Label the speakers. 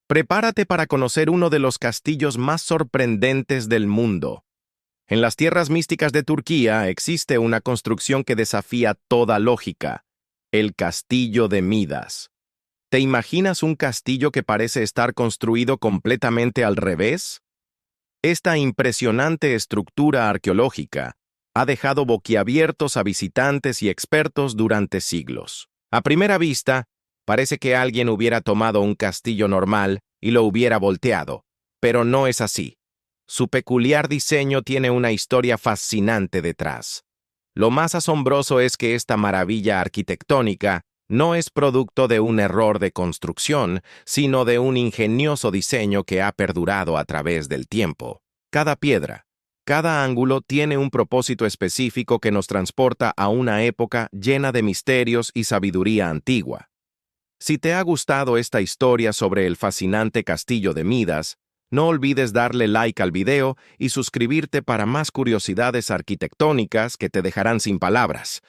Speaker 1: Prepárate para conocer uno de los castillos más sorprendentes del mundo. En las tierras místicas de Turquía existe una construcción que desafía toda lógica: el Castillo de Midas. ¿Te imaginas un castillo que parece estar construido completamente al revés? Esta impresionante estructura arqueológica ha dejado boquiabiertos a visitantes y expertos durante siglos. A primera vista, parece que alguien hubiera tomado un castillo normal y lo hubiera volteado, pero no es así. Su peculiar diseño tiene una historia fascinante detrás. Lo más asombroso es que esta maravilla arquitectónica no es producto de un error de construcción, sino de un ingenioso diseño que ha perdurado a través del tiempo. Cada piedra, cada ángulo tiene un propósito específico que nos transporta a una época llena de misterios y sabiduría antigua. Si te ha gustado esta historia sobre el fascinante castillo de Midas, no olvides darle like al video y suscribirte para más curiosidades arquitectónicas que te dejarán sin palabras.